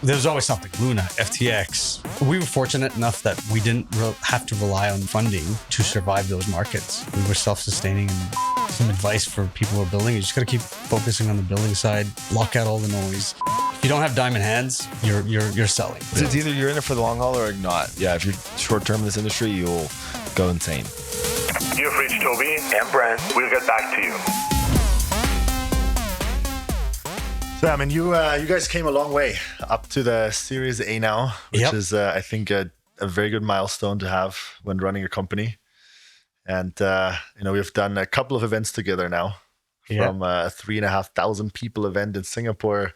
There's always something. Luna, FTX. We were fortunate enough that we didn't have to rely on funding to survive those markets. We were self-sustaining. And some advice for people who are building, you just got to keep focusing on the building side, block out all the noise. If you don't have diamond hands, you're selling. It's either you're in it for the long haul or not. Yeah, if you're short-term in this industry, you'll go insane. You've reached Toby and Brent. We'll get back to you. So, I mean, you guys came a long way up to the Series A now, which is, I think, a very good milestone to have when running a company. And, we've done a couple of events together now, from a 3,500 people event in Singapore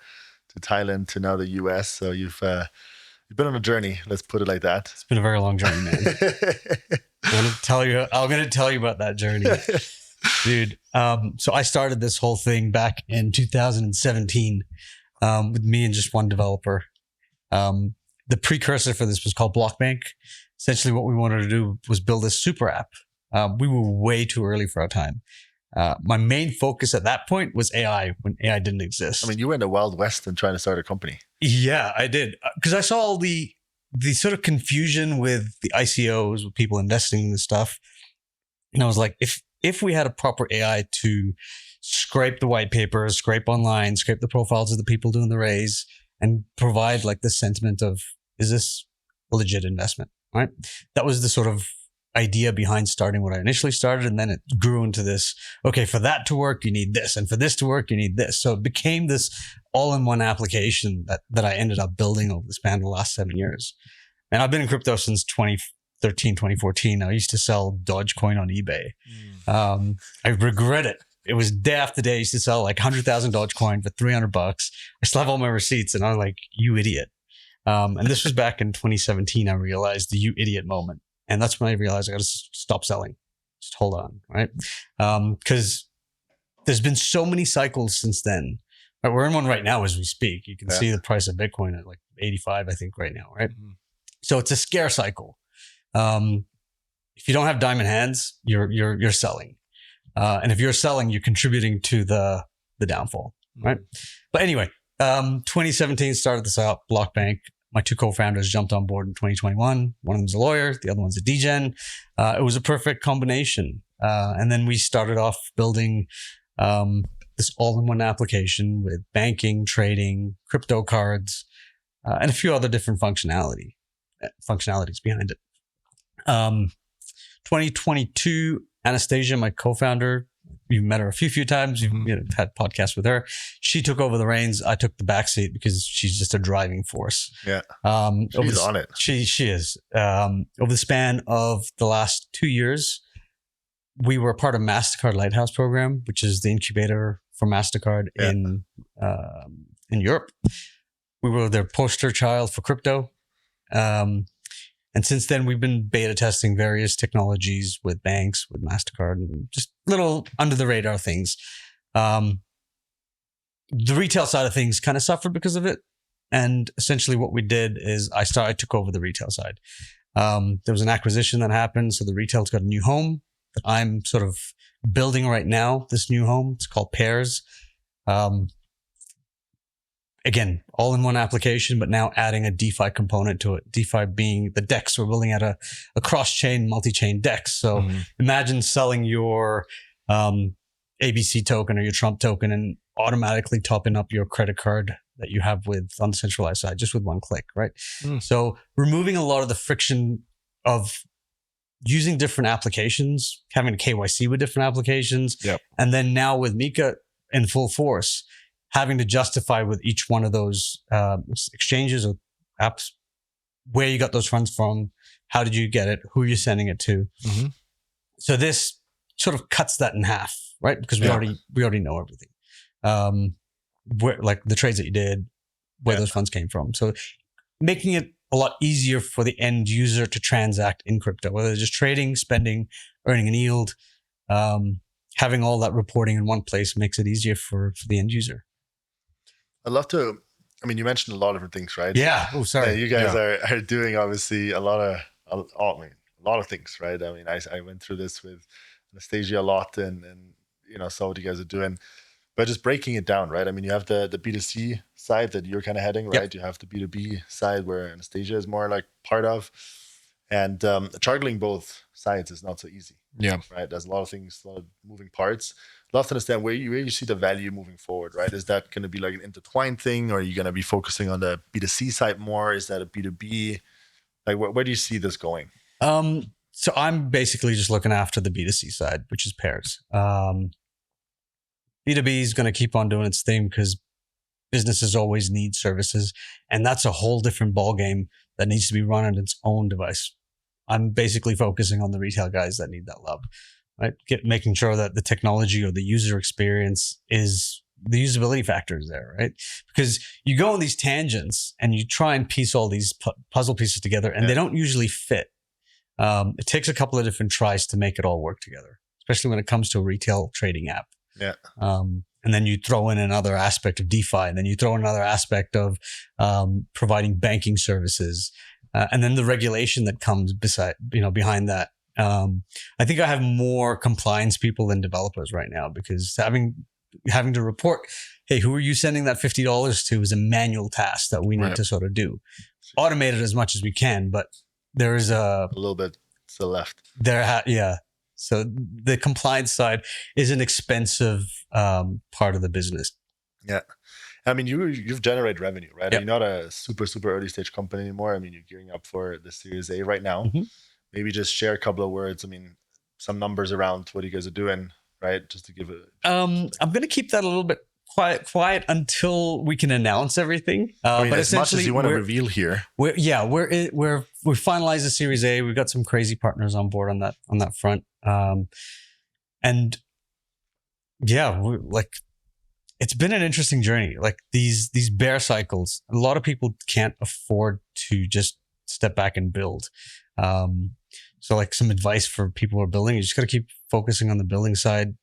to Thailand to now the US. So you've been on a journey. Let's put it like that. It's been a very long journey, man. I'm going to tell you about that journey. Dude, so I started this whole thing back in 2017 with me and just one developer. The precursor for this was called Blockbank. Essentially, what we wanted to do was build this super app. We were way too early for our time. My main focus at that point was AI, when AI didn't exist. I mean, you were in the Wild West and trying to start a company. Yeah, I did. Because I saw all the sort of confusion with the ICOs, with people investing in this stuff. And I was like, if we had a proper AI to scrape the white papers, scrape online, scrape the profiles of the people doing the raise, and provide like the sentiment of, is this a legit investment, right? That was the sort of idea behind starting what I initially started. And then it grew into this, okay, for that to work, you need this. And for this to work, you need this. So it became this all-in-one application that I ended up building over the span of the last 7 years. And I've been in crypto since 2013, 2014. I used to sell Dogecoin on eBay. I regret it. It was day after day. I used to sell like 100,000 Dogecoin for $300. I still have all my receipts, and I'm like, you idiot. And this was back in 2017. I realized the you idiot moment. And that's when I realized I got to stop selling. Just hold on, right? Because there's been so many cycles since then. Right? We're in one right now as we speak. You can see the price of Bitcoin at like 85, I think, right now, right? Mm-hmm. So it's a scare cycle. If you don't have diamond hands, you're selling. And if you're selling, you're contributing to the downfall, right? But anyway, 2017 started this out, Blockbank. My two co-founders jumped on board in 2021. One of them's a lawyer, the other one's a degen. It was a perfect combination. And then we started off building this all-in-one application with banking, trading, crypto cards, and a few other different functionalities behind it. 2022, Anastasia, my co-founder, you've met her a few times. You've had podcasts with her. She took over the reins. I took the backseat because she's just a driving force. Yeah, she's on it. She is. Over the span of the last 2 years, we were part of MasterCard Lighthouse program, which is the incubator for MasterCard in Europe. We were their poster child for crypto. And since then, we've been beta testing various technologies with banks, with MasterCard, and just little under the radar things. The retail side of things kind of suffered because of it. And essentially what we did is I took over the retail side. There was an acquisition that happened. So the retail's got a new home that I'm sort of building right now, this new home. It's called Pairs. Again, all in one application, but now adding a DeFi component to it. DeFi being the DEX. We're building out a cross-chain, multi-chain DEX. So imagine selling your ABC token or your Trump token and automatically topping up your credit card that you have on the centralized side, just with one click, right? So removing a lot of the friction of using different applications, having a KYC with different applications. And then now with Mika in full force, having to justify with each one of those exchanges or apps where you got those funds from, how did you get it, who you're sending it to. So this sort of cuts that in half, right? Because we already know everything. Where, like the trades that you did, where those funds came from. So making it a lot easier for the end user to transact in crypto, whether they're just trading, spending, earning an yield. Having all that reporting in one place makes it easier for the end user. I'd love to, I mean, you mentioned a lot of different things, right? Yeah. Oh, sorry. You guys are doing obviously a lot of things, right? I mean, I went through this with Anastasia a lot and saw what you guys are doing. But just breaking it down, right? I mean, you have the B2C side that you're kind of heading, right? Yep. You have the B2B side where Anastasia is more like part of. And juggling both sides is not so easy, Yeah. right? There's a lot of things, a lot of moving parts. Love to understand where you see the value moving forward, right? Is that going to be like an intertwined thing, or are you going to be focusing on the B2C side more? Is that a B2B? Like, where do you see this going? So I'm basically just looking after the B2C side, which is pairs. B2B is going to keep on doing its thing because businesses always need services, and that's a whole different ballgame that needs to be run on its own device. I'm basically focusing on the retail guys that need that love, right? Making sure that the technology or the user experience is the usability factor is there, right? Because you go on these tangents and you try and piece all these puzzle pieces together, and they don't usually fit. It takes a couple of different tries to make it all work together, especially when it comes to a retail trading app. Yeah. And then you throw in another aspect of DeFi, and then you throw in another aspect of providing banking services, and then the regulation that comes behind that. I think I have more compliance people than developers right now, because having to report, hey, who are you sending that $50 to, is a manual task that we need to sort of do. Automate it as much as we can, but there is a little bit to the left. So the compliance side is an expensive part of the business. Yeah. I mean, you've generated revenue, right? Yep. You're not a super early stage company anymore. I mean, you're gearing up for the Series A right now. Mm-hmm. Maybe just share a couple of words. I mean, some numbers around what you guys are doing, right? Just to give it. I'm going to keep that a little bit quiet until we can announce everything. I mean, but as much as you want to reveal here. We finalized the Series A. We've got some crazy partners on board on that front. And yeah, it's been an interesting journey. Like these bear cycles, a lot of people can't afford to just step back and build. So like some advice for people who are building, you just got to keep focusing on the building side,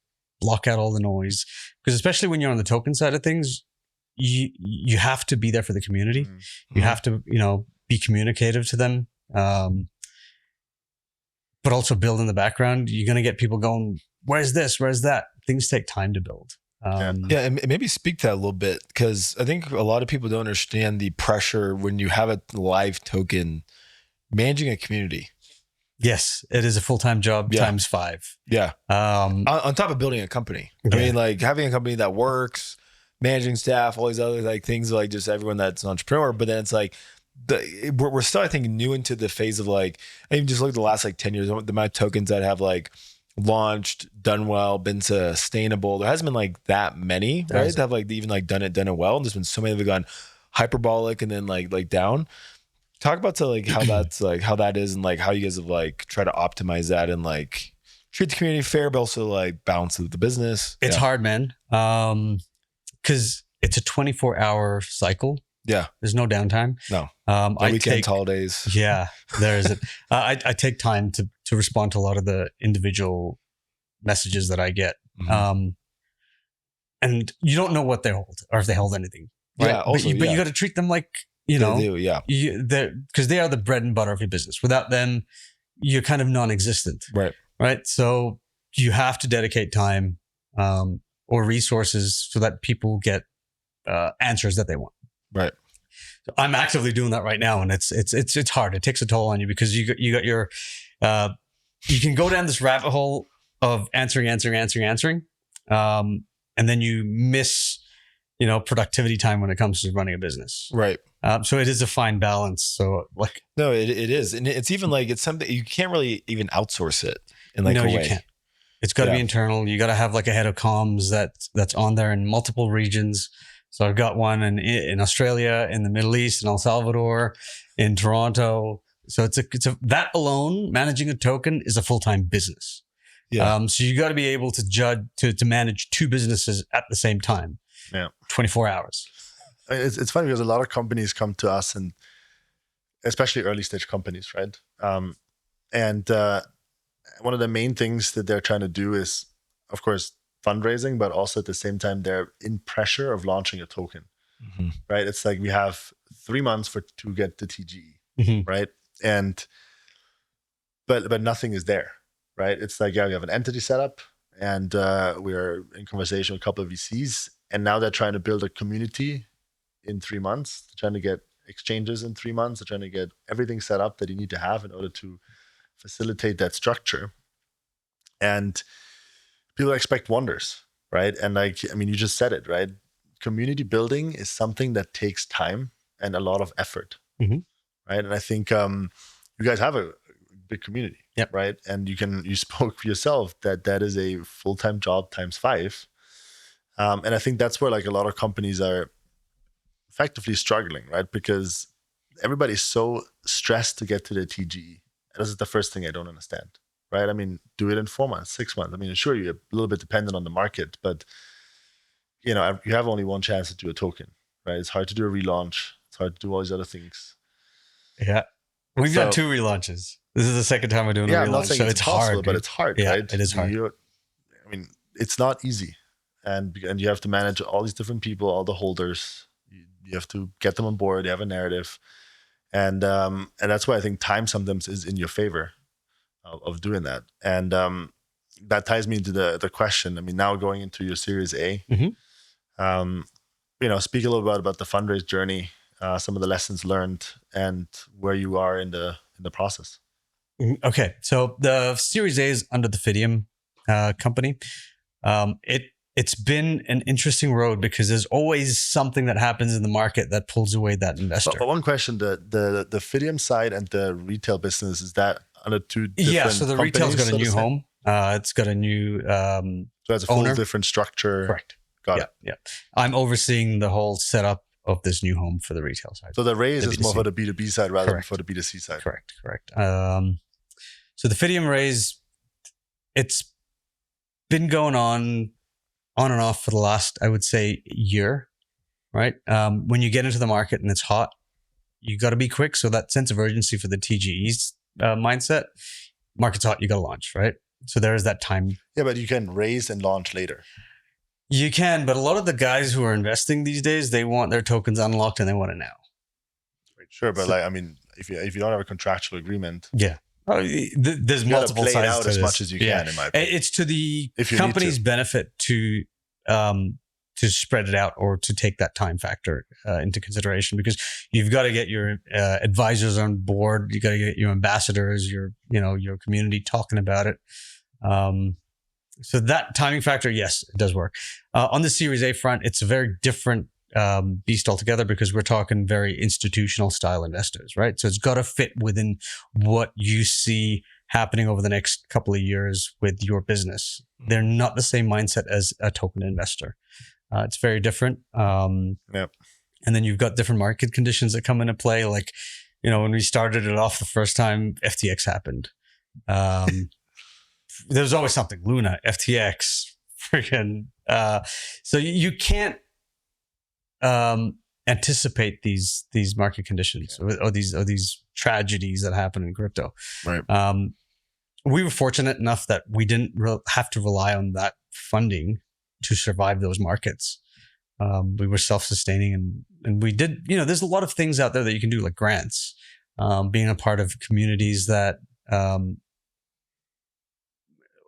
block out all the noise, because especially when you're on the token side of things, you have to be there for the community. Mm-hmm. You have to, be communicative to them. But also build in the background. You're going to get people going, where's this? Where's that? Things take time to build. And maybe speak to that a little bit, because I think a lot of people don't understand the pressure when you have a live token managing a community. Yes, it is a full-time job times 5. Yeah. On top of building a company. I mean, like having a company that works, managing staff, all these other like things, like just everyone that's an entrepreneur. But then it's like, we're still, I think, new into the phase of like, I even just look at the last like 10 years, the amount of tokens that have like launched, done well, been sustainable. There hasn't been like that many, right? That have like even like done it well. And there's been so many that have gone hyperbolic and then like down. Talk about like how that's like how that is, and like how you guys have like try to optimize that and like treat the community fair, but also like balance it with the business. It's hard, man. Because it's a 24-hour cycle. Yeah. There's no downtime. No. Weekends, holidays. Yeah, there is it. I take time to respond to a lot of the individual messages that I get. Mm-hmm. And you don't know what they hold or if they hold anything. Right? Yeah. Also, but you got to treat them like, they do, yeah. Because they are the bread and butter of your business. Without them, you're kind of non-existent. Right. So you have to dedicate time or resources so that people get answers that they want. Right. So I'm actively doing that right now, and it's hard. It takes a toll on you because you got your you can go down this rabbit hole of answering, and then you miss productivity time when it comes to running a business. Right. So it is a fine balance. So like, no, it is, and it's even like it's something you can't really even outsource it in like a way. You can't. It's got to be internal. You got to have like a head of comms that's on there in multiple regions. So I've got one in Australia, in the Middle East, in El Salvador, in Toronto. So it's a that alone, managing a token is a full-time business. Yeah. So you got to be able to judge to manage 2 businesses at the same time. Yeah. 24 hours. It's funny because a lot of companies come to us, and especially early stage companies, right? And one of the main things that they're trying to do is, of course, fundraising, but also at the same time, they're in pressure of launching a token, right? It's like we have 3 months to get the TGE, right? And but nothing is there, right? It's like, we have an entity set up, and we are in conversation with a couple of VCs. And now they're trying to build a community in 3 months. They're trying to get exchanges in 3 months. They're trying to get everything set up that you need to have in order to facilitate that structure. And people expect wonders, right? And like, I mean, you just said it, right? Community building is something that takes time and a lot of effort, Mhm. right? And I think you guys have a big community, Yep. right? And you spoke for yourself that is a full-time job times 5. And I think that's where like a lot of companies are effectively struggling, right? Because everybody's so stressed to get to their TGE. And this is the first thing I don't understand, right? I mean, do it in 4 months, 6 months. I mean, sure, you're a little bit dependent on the market, but you know, you have only one chance to do a token, right? It's hard to do a relaunch. It's hard to do all these other things. Yeah. We've So- done 2 relaunches. This is the second time we're doing Yeah, a I'm not relaunch. saying So it's it's impossible, hard, but dude. it's hard, Yeah, right? it is hard. I mean, it's not easy, and you have to manage all these different people, all the holders. You have to get them on board. You have a narrative, and that's why I think time sometimes is in your favor of doing that. And that ties me into the question. I mean, now going into your Series A, Mhm. you know, speak a little bit about the fundraise journey, some of the lessons learned, and where you are in the process. Okay, so the Series A is under the Fidium company. It's been an interesting road because there's always something that happens in the market that pulls away that investor. But one question: the Fidium side and the retail business, is that under 2 different Yeah, so the retail's got a companies, new so to say? home. It's got a new So that's a full owner. different structure. correct. Got Yeah, it. yeah. I'm overseeing the whole setup of this new home for the retail side. So the raise The is more B2C. for the B2B side rather Correct. than for the B2C side. Correct. So the Fidium raise, it's been going on and off for the last, I would say, year, right? When you get into the market and it's hot, you got to be quick. So that sense of urgency for the TGE's mindset, market's hot, you got to launch, right? So there is that time. Yeah, but you can raise and launch later. You can, but a lot of the guys who are investing these days, they want their tokens unlocked and they want it now. Sure, but So- like, I mean, if you don't have a contractual agreement, Yeah. There's you gotta multiple play it sides out to as this. much as you Yeah. can, in my opinion. It's to the If you need company's to. benefit to spread it out or to take that time factor into consideration, because you've got to get your advisors on board. You got to get your ambassadors, your community talking about it. So that timing factor, yes, it does work. On the Series A front, it's a very different beast altogether because we're talking very institutional style investors, right? So it's got to fit within what you see happening over the next couple of years with your business. They're not the same mindset as a token investor. It's very different. Yep. And then you've got different market conditions that come into play. Like, when we started it off the first time, FTX happened. There's always something. Luna, FTX, freaking. So you can't anticipate these market conditions or these tragedies that happen in crypto. Right. We were fortunate enough that we didn't have to rely on that funding to survive those markets. We were self-sustaining and we did, there's a lot of things out there that you can do, like grants, being a part of communities that,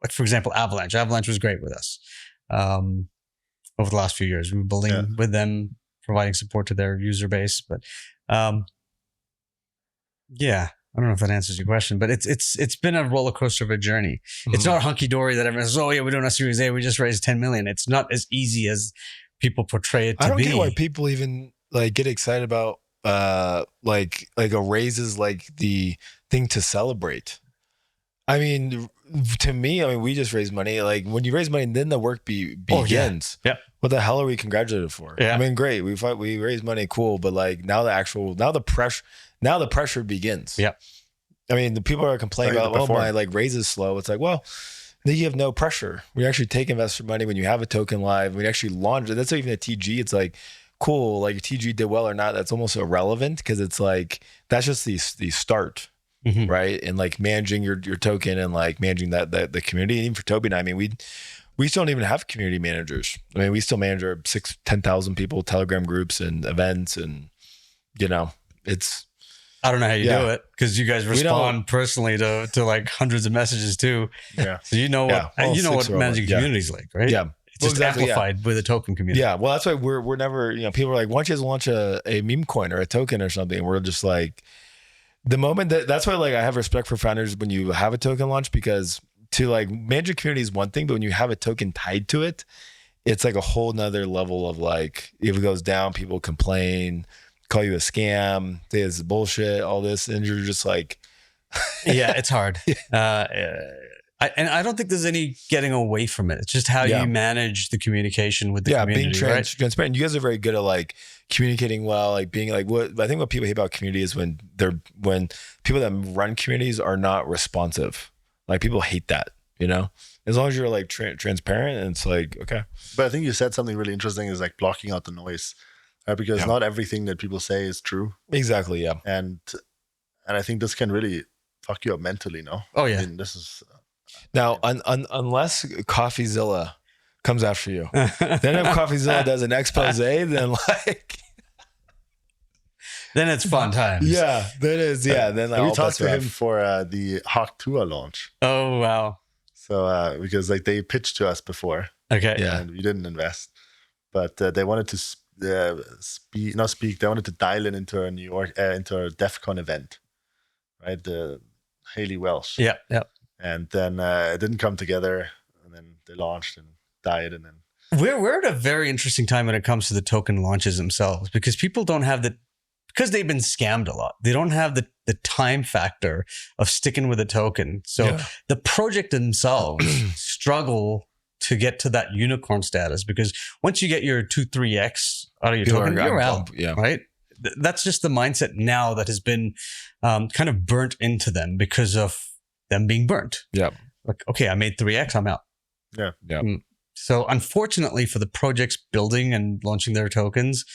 like for example, Avalanche. Avalanche was great with us over the last few years. We were building with them, providing support to their user base. But yeah, I don't know if that answers your question, but it's been a roller coaster of a journey. Mm-hmm. It's not hunky dory that everyone says, "Oh yeah, we're doing a Series A. We just raised 10 million." It's not as easy as people portray it to be. I don't get why people even like get excited about like a raise is like the thing to celebrate. I mean, to me, we just raise money. Like when you raise money, then the work begins. Yeah. What the hell are we congratulated for? Yeah. I mean, great. We raise money, cool. But like now the pressure begins. Yeah. I mean, the people are complaining Ready to about, perform. my like raise is slow. It's like, well, then you have no pressure. We actually take investor money when you have a token live. We actually launch it. That's not even a TG. It's like, cool. Like if TG did well or not, that's almost irrelevant because it's like that's just the start. Mhm. Right. And like managing your token and like managing the community. And even for Toby and I, we still don't even have community managers. We still manage our 10,000 people, Telegram groups and events. And, it's. I don't know how you Yeah. do it because you guys We don't- respond personally to like hundreds of messages too. Yeah. So you know what Yeah. All you know what 6 are managing over. Yeah. communities like, right? Yeah. It's just Well, exactly, yeah. amplified with a token community. Yeah, well, that's why we're never, people are like, why don't you guys launch a meme coin or a token or something? We're just like, the moment that's why like I have respect for founders when you have a token launch, because to like manage a community is one thing, but when you have a token tied to it, it's like a whole nother level of like, if it goes down, people complain, call you a scam, say it's bullshit, all this, and you're just like, Yeah, it's hard. I don't think there's any getting away from it. It's just how Yeah. you manage the communication with the community, being right? transparent. You guys are very good at like communicating well, like being like what I think what people hate about community is when people that run communities are not responsive. Like people hate that, as long as you're like transparent and it's like, okay. But I think you said something really interesting is like blocking out the noise, right? Because not everything that people say is true. Exactly. Yeah. And I think this can really fuck you up mentally, no? Oh yeah. I mean, this is Now, unless CoffeeZilla comes after you, then if CoffeeZilla does an expose, then like, then it's fun times. yeah, that is, yeah. Then like, we all talked bets to are him off. for the Hawk Tua launch. Oh wow. So because like they pitched to us before, Okay. Yeah. and we didn't invest, but they wanted to speak. They wanted to dial in into a New York into a DEF CON event, right? The Haley Welsh. Yeah. Yeah. And then it didn't come together, and then they launched and died, and then We're at a very interesting time when it comes to the token launches themselves, because people don't have because they've been scammed a lot. They don't have the time factor of sticking with a token. So Yeah. the project themselves struggle to get to that unicorn status, because once you get your 2-3x out of your People token, are- you're out, yeah. right? That's just the mindset now that has been kind of burnt into them because of them being burnt. Yeah. Like, okay, I made 3x, I'm out. Yeah. Yeah. So unfortunately for the projects building and launching their tokens,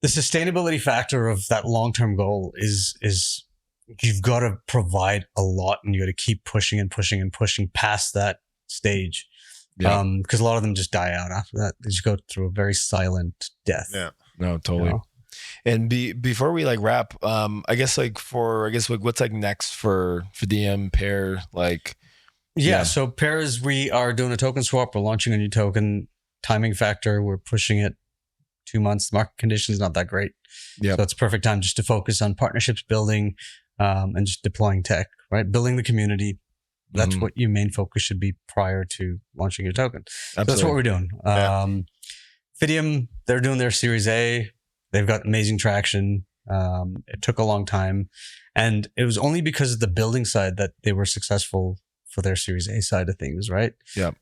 the sustainability factor of that long-term goal is you've got to provide a lot, and you got to keep pushing and pushing and pushing past that stage. Yeah. Because a lot of them just die out after that. They just go through a very silent death. Yeah. No, totally. You know? And before we like wrap, I guess what's like next for DM Pair, like, Yeah. Yeah. So pairs, we are doing a token swap. We're launching a new token. Timing factor, we're pushing it 2 months. The market conditions not that great. Yep. So it's a perfect time just to focus on partnerships building and just deploying tech, right? Building the community. That's Mhm. what your main focus should be prior to launching your token. So that's what Absolutely. we're doing. Yeah. Fidium, they're doing their Series A. They've got amazing traction. It took a long time. And it was only because of the building side that they were successful for their Series A side of things, right? Yep.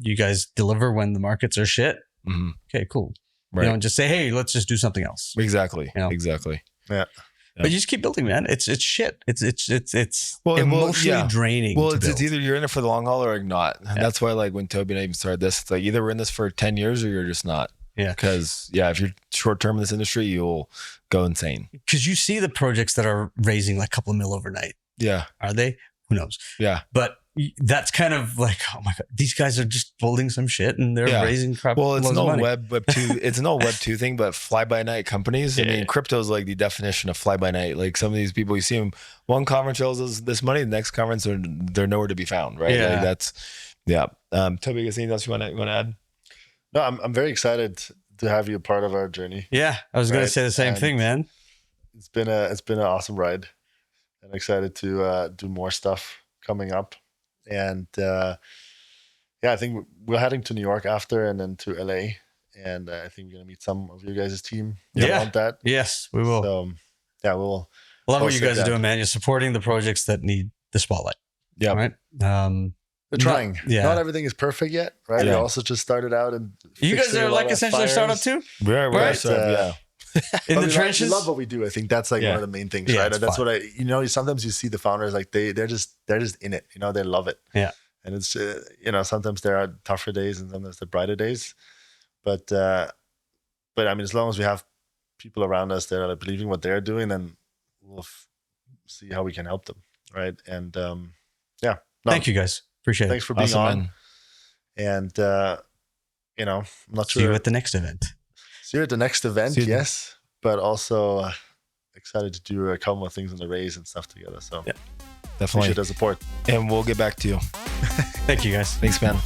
You guys deliver when the markets are shit. Mhm. Okay, cool. Right. You don't just say, hey, let's just do something else. Exactly. You know? Exactly. But you just keep building, man. It's shit. It's Well, emotionally yeah. draining. Well, to it's build. either you're in it for the long haul or not. And that's why, like, when Toby and I even started this, it's like either we're in this for 10 years or you're just not. Yeah. Because, if you're short term in this industry, you'll go insane. Because you see the projects that are raising like a couple of mil overnight. Yeah. Are they? Who knows? Yeah. But that's kind of like, oh my God, these guys are just building some shit and they're Yeah. raising crap. Well, it's loads no of money. web 2. It's no web 2 thing, but fly by night companies. I Yeah. mean, crypto is like the definition of fly by night. Like some of these people, you see them one conference shows us this money, the next conference they're nowhere to be found. Right. Yeah. Like that's Toby, anything else you want to add? No, I'm very excited to have you a part of our journey. Yeah. I was going Right. to say the same And- thing, man. It's been an awesome ride, and excited to do more stuff coming up. And I think we're heading to New York after, and then to LA. And I think we're gonna meet some of you guys' team. Yeah. around that. Yes, we will. So we'll. Love what post you it guys are down. doing, man. You're supporting the projects that need the spotlight. Yeah. Right. We're trying. yeah. Not everything is perfect yet, right? We Yeah. also just started out and You guys fixing are a lot like of essentially a startup fires. too? We're Right. yeah. In But the we trenches? love what we do. I think that's like Yeah. one of the main things, Yeah, right? it's And that's fun. what sometimes you see the founders like they're just in it. They love it. Yeah. And it's sometimes there are tougher days and sometimes there are brighter days, but I mean, as long as we have people around us that are believing what they're doing, then we'll see how we can help them, right? And Thank you guys. Appreciate it. Thanks for being Awesome, on. man. And I'm not See you sure. at the next event. See you at the next event, See you- yes, but also excited to do a couple of things on the race and stuff together. So Definitely. appreciate the support. And we'll get back to you. Thank you, guys. Thanks, man.